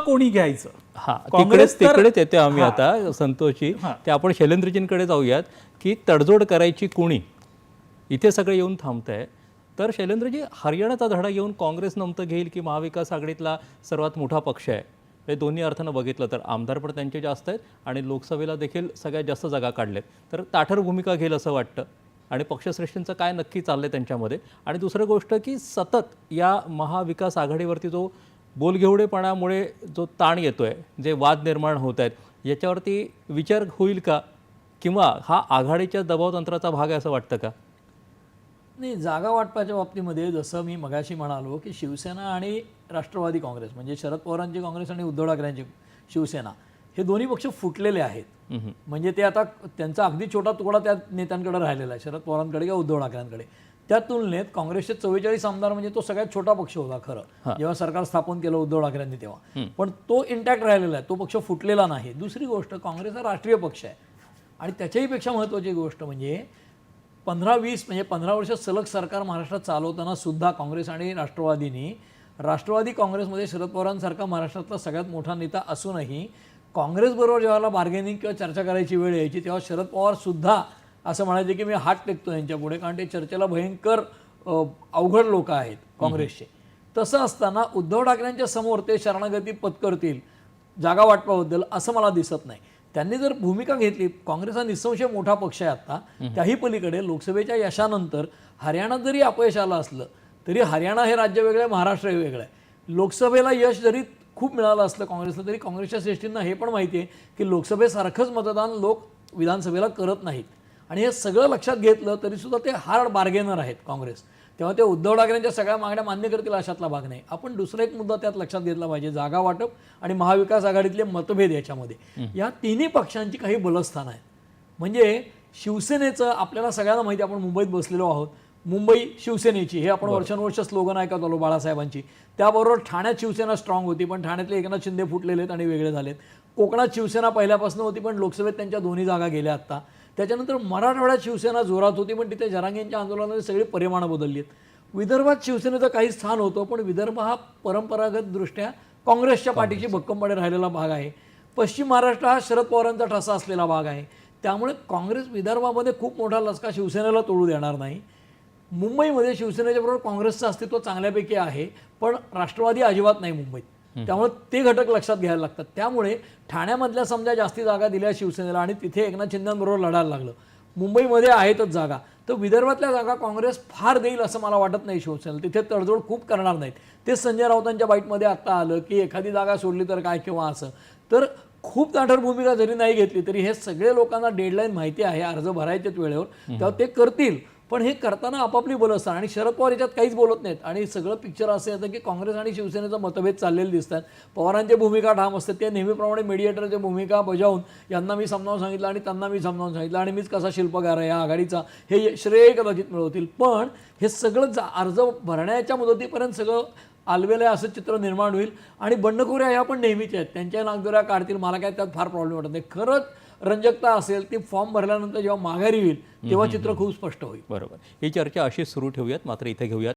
कोणी घ्यायचं? हा काँग्रेस तिकडेच येते आम्ही आता संतोषी, ते आपण शैलेंद्रजींकडे जाऊयात की तडजोड करायची कोणी, इथे सगळे येऊन थांबत आहे. तर शैलेंद्रजी, हरियाणाचा धडा घेऊन काँग्रेस नमतं घेईल की महाविकास आघाडीतला सर्वात मोठा पक्ष आहे, हे दोन्ही अर्थानं बघितलं तर आमदार पण त्यांचे जास्त आहेत आणि लोकसभेला देखील सगळ्यात जास्त जागा काढल्यात, तर ताठर भूमिका घेईल असं वाटतं आणि पक्षश्रेष्ठींचं काय नक्की चाललंय त्यांच्यामध्ये. आणि दुसरं गोष्ट की सतत या महाविकास आघाडीवरती जो बोलघेवडेपणामुळे जो ताण येतोय, जे वाद निर्माण होत आहेत, याच्यावरती विचार होईल का, किंवा हा आघाडीच्या दबावतंत्राचा भाग आहे असं वाटतं का? नाही, जागा वाटपाच्या बाबतीमध्ये जसं मी मगाशी म्हणालो की शिवसेना आणि राष्ट्रवादी काँग्रेस म्हणजे शरद पवारांची काँग्रेस आणि उद्धव ठाकरेंची शिवसेना हे दोन्ही पक्ष फुटलेले आहेत. म्हणजे ते आता त्यांचा अगदी छोटा तुकडा त्या नेत्यांकडे राहिलेला आहे, शरद पवारांकडे किंवा उद्धव ठाकरेंकडे. त्या तुलनेत काँग्रेसचे 44 आमदार म्हणजे तो सगळ्यात छोटा पक्ष होता खरं, जेव्हा सरकार स्थापन केलं उद्धव ठाकरेंनी तेव्हा. पण तो इंटॅक्ट राहिलेला आहे, तो पक्ष फुटलेला नाही. दुसरी गोष्ट, काँग्रेस हा राष्ट्रीय पक्ष आहे आणि त्याच्याही पेक्षा महत्त्वाची गोष्ट म्हणजे 15-20 म्हणजे 15 वर्ष सलग सरकार महाराष्ट्रात चालवताना सुद्धा काँग्रेस आणि राष्ट्रवादी काँग्रेसमध्ये शरद पवारांसारखा महाराष्ट्रातला सगळ्यात मोठा नेता असूनही काँग्रेसबरोबर जेव्हा बार्गेनिंग किंवा चर्चा करायची वेळ यायची तेव्हा शरद पवार सुद्धा असं म्हणायचे की मी हात टेकतो यांच्यापुढे, कारण ते चर्चेला भयंकर अवघड लोक आहेत काँग्रेसचे. तसं असताना उद्धव ठाकरेंच्या समोर ते शरणागती पत्करतील जागा वाटपाबद्दल असं मला दिसत नाही. त्यांनी जर भूमिका घेतली, काँग्रेस हा निसंशय मोठा पक्ष आहे आता, त्याही पलीकडे लोकसभेच्या यशानंतर हरियाणात जरी अपयश आलं असलं तरी हरियाणा हे राज्य वेगळं आहे, महाराष्ट्र हे वेगळं आहे. लोकसभेला यश जरी खूप मिळालं असलं काँग्रेसला तरी काँग्रेसच्या श्रेष्ठींना हे पण माहिती आहे की लोकसभेसारखंच मतदान लोक विधानसभेला करत नाहीत आणि हे सगळं लक्षात घेतलं तरी सुद्धा ते हार्ड बार्गेनर आहेत काँग्रेस. तेव्हा ते उद्धव ठाकरेंच्या सगळ्या मागण्या मान्य करतील अशातला भाग नाही. आपण दुसरा एक मुद्दा त्यात लक्षात घेतला पाहिजे, जागा वाटप आणि महाविकास आघाडीतले मतभेद याच्यामध्ये या तिन्ही पक्षांची काही बलस्थानं आहेत. म्हणजे शिवसेनेचं आपल्याला सगळ्यांना माहिती, आपण मुंबईत बसलेलो आहोत, मुंबई शिवसेनेची हे आपण वर्षानुवर्ष स्लोगन ऐकत आलो बाळासाहेबांची. त्याबरोबर ठाण्यात शिवसेना स्ट्रॉंग होती, पण ठाण्यातले एकनाथ शिंदे फुटलेले आहेत आणि वेगळे झालेत. कोकणात शिवसेना पहिल्यापासून होती पण लोकसभेत त्यांच्या दोन्ही जागा गेल्या आत्ता. त्याच्यानंतर मराठवाड्यात शिवसेना जोरात होती पण तिथे जरांगेंच्या आंदोलनाने सगळी परिमाणं बदलली आहेत. विदर्भात शिवसेनेचं काही स्थान होतं पण विदर्भ हा परंपरागतदृष्ट्या काँग्रेसच्या पाठीशी भक्कमपणे राहिलेला भाग आहे. पश्चिम महाराष्ट्र हा शरद पवारांचा ठसा असलेला भाग आहे. त्यामुळे काँग्रेस विदर्भामध्ये खूप मोठा लचका शिवसेनेला तोडू देणार नाही. मुंबईमध्ये शिवसेनेच्या बरोबर काँग्रेसचं अस्तित्व चांगल्यापैकी आहे पण राष्ट्रवादी अजिबात नाही मुंबईत. त्यामुळे ते घटक लक्षात घ्यायला लागतात. त्यामुळे ठाण्यामधल्या समजा जास्ती जागा दिल्या शिवसेनेला आणि तिथे एकनाथ शिंदेबरोबर लढायला लागलं. मुंबईमध्ये आहेतच जागा, तर विदर्भातल्या जागा काँग्रेस फार देईल असं मला वाटत नाही शिवसेनेला. तिथे तडजोड खूप करणार नाहीत. ते संजय राऊतांच्या बाईटमध्ये आत्ता आलं की एखादी जागा सोडली तर काय किंवा असं. तर खूप ताठर भूमिका जरी नाही घेतली तरी हे सगळे लोकांना डेडलाईन माहिती आहे, अर्ज भरायचेत वेळेवर, तेव्हा ते करतील. पण हे करताना आपापली बोलत असतात आणि शरद पवार याच्यात काहीच बोलत नाहीत आणि सगळं पिक्चर असं येतं की काँग्रेस आणि शिवसेनेचा मतभेद चाललेले दिसतात. पवारांची भूमिका ठाम असते, ते नेहमीप्रमाणे मीडिएटरची भूमिका बजावून यांना मी समजावून सांगितलं आणि त्यांना मी समजावून सांगितलं आणि मीच कसा शिल्पकार आहे या आघाडीचा हे श्रेय कदाचित मिळवतील. पण हे सगळं अर्ज भरण्याच्या मुदतीपर्यंत सगळं आलवेलं असं चित्र निर्माण होईल आणि बंडखोऱ्या ह्या पण नेहमीच्या आहेत, त्यांच्या नागदोऱ्या काढतील. मला काय त्यात फार प्रॉब्लेम वाटत नाही. खरंच रंजकता असेल ती फॉर्म भरल्यानंतर जेव्हा माघारी होईल तेव्हा चित्र खूप स्पष्ट होईल. बरोबर, ही चर्चा अशी सुरू ठेवूयात. मात्र इथे घेऊयात